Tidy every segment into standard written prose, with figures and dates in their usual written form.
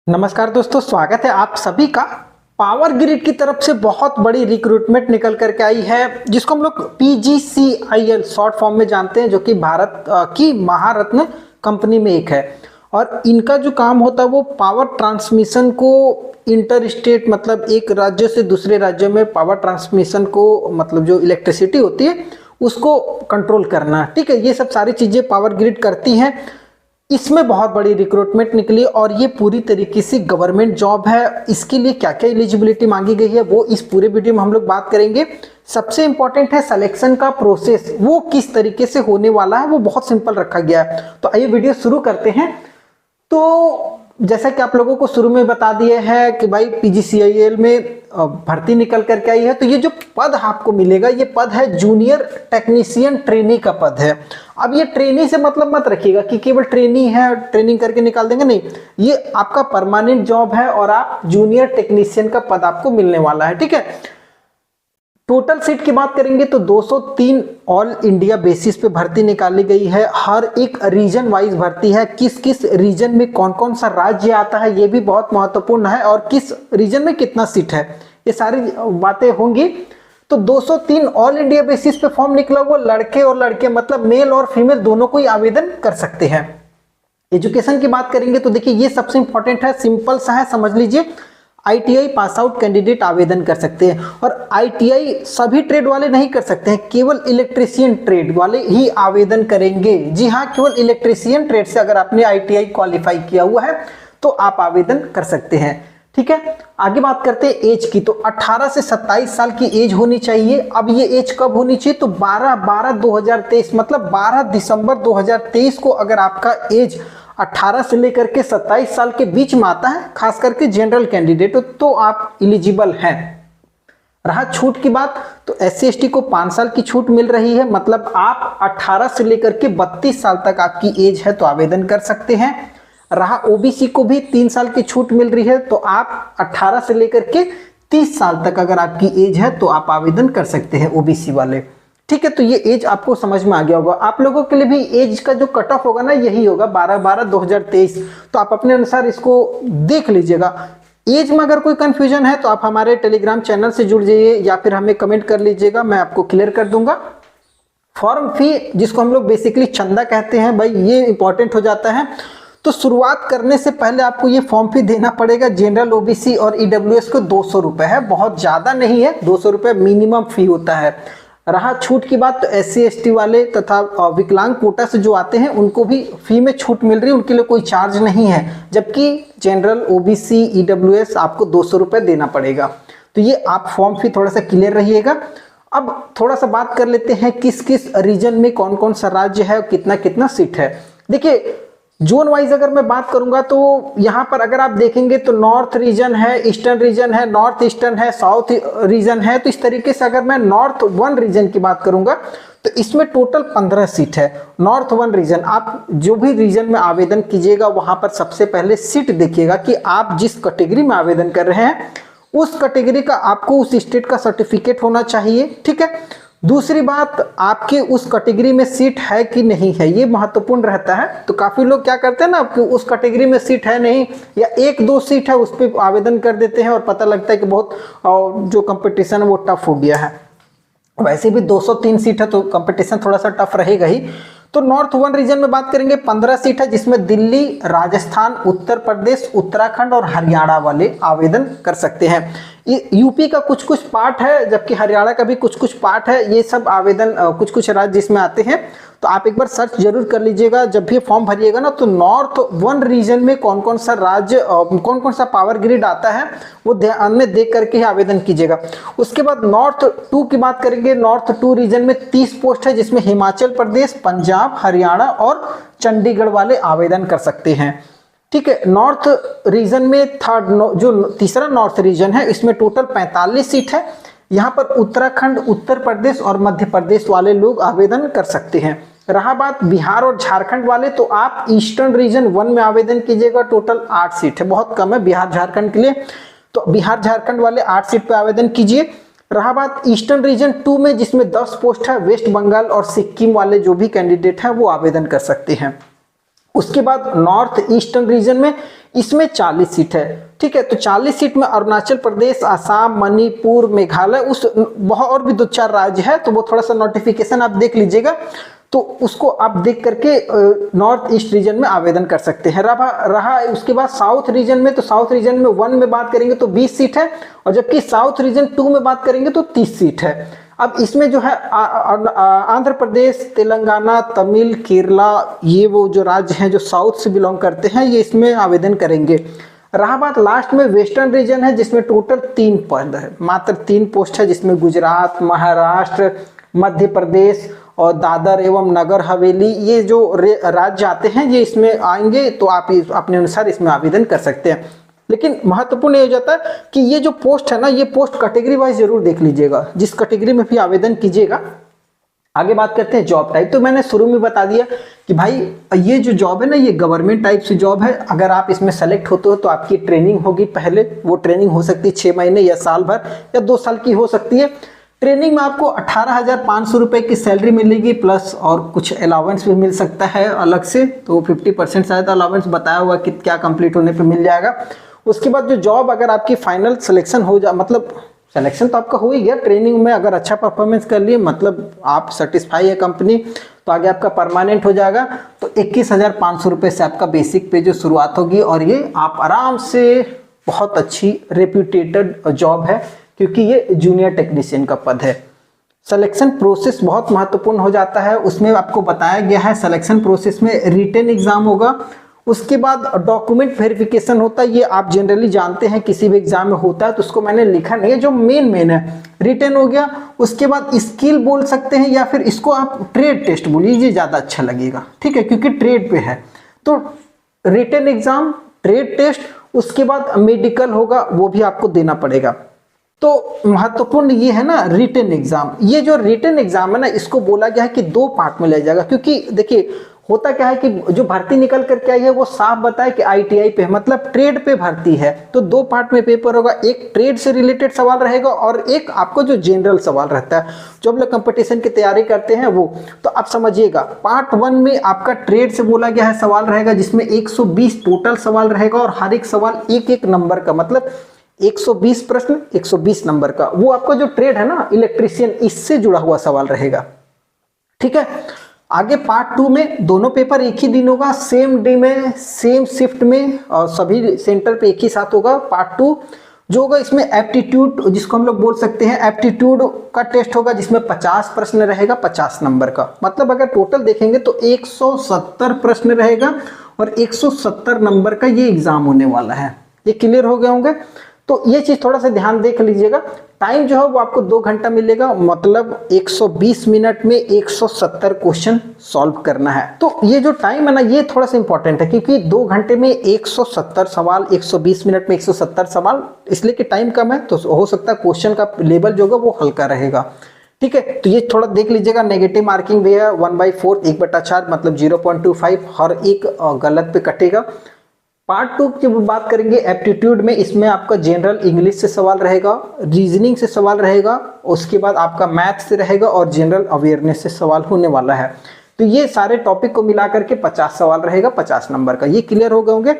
नमस्कार दोस्तों, स्वागत है आप सभी का। पावर ग्रिड की तरफ से बहुत बड़ी रिक्रूटमेंट निकल करके आई है, जिसको हम लोग PGCIL शॉर्ट फॉर्म में जानते हैं, जो कि भारत की महारत्न कंपनी में एक है। और इनका जो काम होता है वो पावर ट्रांसमिशन को इंटर स्टेट, मतलब एक राज्य से दूसरे राज्य में पावर ट्रांसमिशन को, मतलब जो इलेक्ट्रिसिटी होती है उसको कंट्रोल करना। ठीक है, ये सब सारी चीज़ें पावर ग्रिड करती हैं। इसमें बहुत बड़ी रिक्रूटमेंट निकली और ये पूरी तरीके से गवर्नमेंट जॉब है। इसके लिए क्या क्या एलिजिबिलिटी मांगी गई है वो इस पूरे वीडियो में हम लोग बात करेंगे। सबसे इंपॉर्टेंट है सिलेक्शन का प्रोसेस, वो किस तरीके से होने वाला है, वो बहुत सिंपल रखा गया है। तो आइए वीडियो शुरू करते हैं। तो जैसा कि आप लोगों को शुरू में बता दिए हैं कि भाई PGCIL में भर्ती निकल करके आई है। तो ये जो पद आपको मिलेगा, ये पद है जूनियर टेक्नीशियन ट्रेनी का पद है। अब ये ट्रेनी से मतलब मत रखिएगा कि केवल ट्रेनी है, ट्रेनिंग करके निकाल देंगे, नहीं, ये आपका परमानेंट जॉब है और आप जूनियर टेक्नीशियन का पद आपको मिलने वाला है। ठीक है, टोटल सीट की बात करेंगे तो 203 ऑल इंडिया बेसिस पे भर्ती निकाली गई है। हर एक रीजन वाइज भर्ती है। किस किस रीजन में कौन कौन सा राज्य आता है ये भी बहुत महत्वपूर्ण है, और किस रीजन में कितना सीट है, ये सारी बातें होंगी। तो 203 ऑल इंडिया बेसिस पे फॉर्म निकला हुआ, लड़के और लड़के मतलब मेल और फीमेल दोनों को ही आवेदन कर सकते हैं। एजुकेशन की बात करेंगे तो देखिए ये सबसे इंपॉर्टेंट है, सिंपल सा है, समझ लीजिए। ITI पास आउट कैंडिडेट आवेदन कर सकते हैं, और ITI सभी ट्रेड वाले नहीं कर सकते हैं, केवल इलेक्ट्रीशियन ट्रेड वाले ही आवेदन करेंगे। जी हाँ, केवल इलेक्ट्रीशियन ट्रेड से अगर आपने ITI क्वालिफाई किया हुआ है तो आप आवेदन कर सकते हैं। ठीक है, आगे बात करते हैं एज की। तो 18 से 27 साल की एज होनी चाहिए। अब ये एज कब होनी चाहिए, तो 12/12/2023 मतलब 12 दिसंबर 2023 को अगर आपका एज 18 से लेकर के 27 साल के बीच में आता है, खास करके जनरल कैंडिडेट, तो आप इलिजिबल हैं। रहा छूट की बात, तो SC ST को 5 साल की छूट मिल रही है, मतलब आप 18 से लेकर के 32 साल तक आपकी एज है तो आवेदन कर सकते हैं। रहा OBC को भी 3 साल की छूट मिल रही है, तो आप 18 से लेकर के 30 साल तक अगर आपकी एज है तो आप आवेदन कर सकते हैं, OBC वाले। ठीक है, तो ये एज आपको समझ में आ गया होगा। आप लोगों के लिए भी एज का जो कट ऑफ होगा ना, यही होगा 12/12/2023। तो आप अपने अनुसार इसको देख लीजिएगा। एज में अगर कोई कंफ्यूजन है तो आप हमारे टेलीग्राम चैनल से जुड़ जाइए या फिर हमें कमेंट कर लीजिएगा, मैं आपको क्लियर कर दूंगा। फॉर्म फी, जिसको हम लोग बेसिकली चंदा कहते हैं, भाई ये इंपॉर्टेंट हो जाता है। तो शुरुआत करने से पहले आपको ये फॉर्म फी देना पड़ेगा। जनरल, OBC और EWS को 200 रुपए है, बहुत ज्यादा नहीं है, 200 रुपए मिनिमम फी होता है। रहा छूट की बात, तो SC ST वाले तथा विकलांग कोटा से जो आते हैं उनको भी फी में छूट मिल रही है, उनके लिए कोई चार्ज नहीं है। जबकि जनरल, OBC, EWS आपको 200 रुपए देना पड़ेगा। तो ये आप फॉर्म फी थोड़ा सा क्लियर रहिएगा। अब थोड़ा सा बात कर लेते हैं किस किस रीजन में कौन कौन सा राज्य है, कितना कितना सीट है। देखिए जोन वाइज अगर मैं बात करूंगा तो यहाँ पर अगर आप देखेंगे तो नॉर्थ रीजन है, ईस्टर्न रीजन है, नॉर्थ ईस्टर्न है, साउथ रीजन है। तो इस तरीके से अगर मैं नॉर्थ 1 रीजन की बात करूंगा तो इसमें टोटल 15 सीट है। नॉर्थ 1 रीजन, आप जो भी रीजन में आवेदन कीजिएगा वहां पर सबसे पहले सीट देखिएगा कि आप जिस कैटेगरी में आवेदन कर रहे हैं उस कैटेगरी का आपको उस स्टेट का सर्टिफिकेट होना चाहिए। ठीक है, दूसरी बात, आपके उस कैटेगरी में सीट है कि नहीं है, ये महत्वपूर्ण रहता है। तो काफी लोग क्या करते हैं ना, कि उस कैटेगरी में सीट है नहीं या 1-2 सीट है, उस पर आवेदन कर देते हैं और पता लगता है कि बहुत जो कंपटीशन है वो टफ हो गया है। वैसे भी 203 सीट है तो कंपटीशन थोड़ा सा टफ रहेगा ही। तो नॉर्थ 1 रीजन में बात करेंगे 15 सीट है, जिसमें दिल्ली, राजस्थान, उत्तर प्रदेश, उत्तराखंड और हरियाणा वाले आवेदन कर सकते हैं। यूपी का कुछ कुछ पार्ट है, जबकि हरियाणा का भी कुछ कुछ पार्ट है। ये सब आवेदन कुछ कुछ राज्य इसमें आते हैं, तो आप एक बार सर्च जरूर कर लीजिएगा जब भी फॉर्म भरिएगा ना। तो नॉर्थ 1 रीजन में कौन कौन सा राज्य, कौन कौन सा पावर ग्रिड आता है वो ध्यान में देख करके ही आवेदन कीजिएगा। उसके बाद नॉर्थ 2 की बात करेंगे। नॉर्थ 2 रीजन में 30 पोस्ट है, जिसमें हिमाचल प्रदेश, पंजाब, हरियाणा और चंडीगढ़ वाले आवेदन कर सकते हैं। ठीक है, नॉर्थ रीजन में जो तीसरा नॉर्थ रीजन है इसमें टोटल 45 सीट है। यहाँ पर उत्तराखंड, उत्तर प्रदेश और मध्य प्रदेश वाले लोग आवेदन कर सकते हैं। रहा बात बिहार और झारखंड वाले, तो आप ईस्टर्न रीजन 1 में आवेदन कीजिएगा। टोटल 8 सीट है, बहुत कम है बिहार झारखंड के लिए, तो बिहार झारखंड वाले 8 सीट पे आवेदन कीजिए। रहा बात ईस्टर्न रीजन 2 में, जिसमें 10 पोस्ट है, वेस्ट बंगाल और सिक्किम वाले जो भी कैंडिडेट हैं वो आवेदन कर सकते हैं। उसके बाद नॉर्थ ईस्टर्न रीजन में इसमें 40 सीट है, ठीक है। तो 40 सीट में अरुणाचल प्रदेश, आसाम, मणिपुर, मेघालय, उस बहुत और भी 2-4 राज्य है, तो वो थोड़ा सा नोटिफिकेशन आप देख लीजिएगा, तो उसको आप देख करके नॉर्थ ईस्ट रीजन में आवेदन कर सकते हैं। रहा उसके बाद साउथ रीजन में, तो साउथ रीजन में 1 में बात करेंगे तो 20 सीट है, और जबकि साउथ रीजन 2 में बात करेंगे तो 30 सीट है। अब इसमें जो है आंध्र प्रदेश, तेलंगाना, तमिल, केरला, ये वो जो राज्य हैं जो साउथ से बिलोंग करते हैं, ये इसमें आवेदन करेंगे। रहा बात लास्ट में वेस्टर्न रीजन है, जिसमें टोटल 3 पद है, मात्र 3 पोस्ट है, जिसमें गुजरात, महाराष्ट्र, मध्य प्रदेश और दादर एवं नगर हवेली, ये जो राज्य आते हैं ये इसमें आएंगे, तो आप अपने अनुसार इसमें आवेदन कर सकते हैं। लेकिन महत्वपूर्ण ये हो जाता है कि ये जो पोस्ट है ना, ये पोस्ट कैटेगरी वाइज जरूर देख लीजिएगा, जिस कैटेगरी में भी आवेदन कीजिएगा। आगे बात करते हैं जॉब टाइप। तो मैंने शुरू में बता दिया कि भाई ये जो जॉब है ना, ये गवर्नमेंट टाइप से जॉब है। अगर आप इसमें सेलेक्ट होते हो तो आपकी ट्रेनिंग होगी पहले, वो ट्रेनिंग हो सकती है 6 महीने या साल भर या 2 साल की हो सकती है। ट्रेनिंग में आपको 18,500 रुपए की सैलरी मिलेगी, प्लस और कुछ अलाउंस भी मिल सकता है अलग से, तो 50% शायद अलाउंस बताया हुआ कि क्या कंप्लीट होने पे मिल जाएगा। उसके बाद जो जॉब, अगर आपकी फाइनल सिलेक्शन हो जा, मतलब सिलेक्शन तो आपका हो ही गया, ट्रेनिंग में अगर अच्छा परफॉर्मेंस कर लिए, मतलब आप सेटिस्फाई है कंपनी, तो आगे आपका परमानेंट हो जाएगा। तो 21,500 रुपये से आपका बेसिक पे जो शुरुआत होगी, और ये आप आराम से, बहुत अच्छी रेप्यूटेटेड जॉब है, क्योंकि ये जूनियर टेक्नीशियन का पद है। सिलेक्शन प्रोसेस बहुत महत्वपूर्ण हो जाता है, उसमें आपको बताया गया है सिलेक्शन प्रोसेस में रिटन एग्जाम होगा, उसके बाद डॉक्यूमेंट वेरिफिकेशन होता है। ये आप जनरली जानते हैं किसी भी एग्जाम में होता है, तो उसको मैंने लिखा नहीं है, जो मेन है। रिटन हो गया, उसके बाद स्किल बोल सकते हैं, या फिर इसको आप ट्रेड टेस्ट बोलिए, ये ज़्यादा अच्छा लगेगा, ठीक है, क्योंकि ट्रेड पे है। तो रिटन एग्जाम, ट्रेड टेस्ट, उसके बाद मेडिकल होगा, वो भी आपको देना पड़ेगा। तो महत्वपूर्ण ये है ना रिटन एग्जाम। ये जो रिटन एग्जाम है ना, इसको बोला गया है कि 2 पार्ट में ले जाएगा, क्योंकि देखिए होता क्या है कि जो भर्ती निकल करके आई है वो साफ बताए कि आईटीआई पे, मतलब ट्रेड पे भर्ती है। तो 2 पार्ट में पेपर होगा, एक ट्रेड से रिलेटेड सवाल रहेगा और एक आपको जो जनरल सवाल रहता है, जो हम लोग कंपटीशन की तैयारी करते हैं वो। तो आप समझिएगा, पार्ट 1 में आपका ट्रेड से बोला गया है सवाल रहेगा, जिसमें 120 टोटल सवाल रहेगा, और हर एक सवाल 1-1 नंबर का, मतलब 120 प्रश्न 120 नंबर का। वो आपका जो ट्रेड है ना, इलेक्ट्रीशियन, इससे जुड़ा हुआ सवाल रहेगा, ठीक है। आगे पार्ट 2 में दोनों पेपर एक ही दिन होगा, सेम डे में, सेम शिफ्ट में, और सभी सेंटर पे एक ही साथ होगा। पार्ट 2 जो होगा, इसमें एप्टीट्यूड, जिसको हम लोग बोल सकते हैं एप्टीट्यूड का टेस्ट होगा, जिसमें 50 प्रश्न रहेगा, 50 नंबर का। मतलब अगर टोटल देखेंगे तो 170 प्रश्न रहेगा, और 170 नंबर का ये एग्जाम होने वाला है। ये क्लियर हो गए होंगे। तो ये चीज थोड़ा सा ध्यान देख लीजिएगा। टाइम जो है वो आपको 2 घंटा मिलेगा, मतलब 120 मिनट में 170 क्वेश्चन सॉल्व करना है। तो ये जो टाइम है ना, ये थोड़ा सा इंपॉर्टेंट है, क्योंकि 2 घंटे में 170 सवाल, 120 मिनट में 170 सवाल, इसलिए कि टाइम कम है, तो हो सकता है क्वेश्चन का लेवल जो होगा वो हल्का रहेगा, ठीक है। तो ये थोड़ा देख लीजिएगा। नेगेटिव मार्किंग भी है 1/4, 1/4, मतलब 0.25, हर एक गलत पे कटेगा। पार्ट 2 की बात करेंगे एप्टीट्यूड में, इसमें आपका जनरल इंग्लिश से सवाल रहेगा, रीजनिंग से सवाल रहेगा, उसके बाद आपका मैथ से रहेगा, और जनरल अवेयरनेस से सवाल होने वाला है। तो ये सारे टॉपिक को मिला करके 50 सवाल रहेगा, 50 नंबर का। ये क्लियर हो गए होंगे।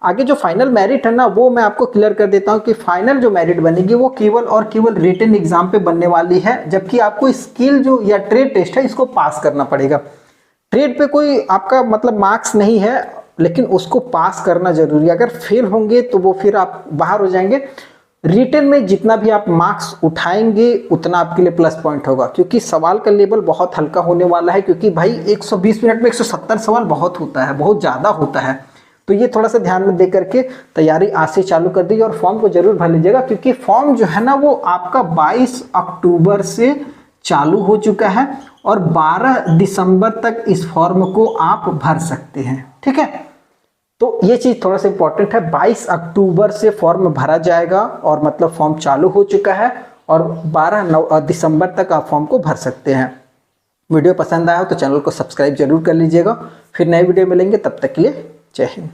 आगे जो फाइनल मेरिट है ना, वो मैं आपको क्लियर कर देता हूँ कि फाइनल जो मेरिट बनेगी वो केवल और केवल रिटन एग्जाम पे बनने वाली है, जबकि आपको स्किल जो या ट्रेड टेस्ट है इसको पास करना पड़ेगा। ट्रेड पे कोई आपका मतलब मार्क्स नहीं है, लेकिन उसको पास करना जरूरी है। अगर फेल होंगे तो वो फिर आप बाहर हो जाएंगे। रिटन में जितना भी आप मार्क्स उठाएंगे उतना आपके लिए प्लस पॉइंट होगा, क्योंकि सवाल का लेवल बहुत हल्का होने वाला है। क्योंकि भाई 120 मिनट में 170 सवाल बहुत होता है, बहुत ज़्यादा होता है। तो ये थोड़ा सा ध्यान में दे करके तैयारी आज से चालू कर दीजिए, और फॉर्म को जरूर भर लीजिएगा, क्योंकि फॉर्म जो है ना वो आपका 22 अक्टूबर से चालू हो चुका है, और 12 दिसंबर तक इस फॉर्म को आप भर सकते हैं, ठीक है। तो ये चीज थोड़ा सा इंपॉर्टेंट है। 22 अक्टूबर से फॉर्म भरा जाएगा, और मतलब फॉर्म चालू हो चुका है, और 12 दिसंबर तक आप फॉर्म को भर सकते हैं। वीडियो पसंद आया हो तो चैनल को सब्सक्राइब जरूर कर लीजिएगा। फिर नए वीडियो मिलेंगे, तब तक के लिए जय हिंद।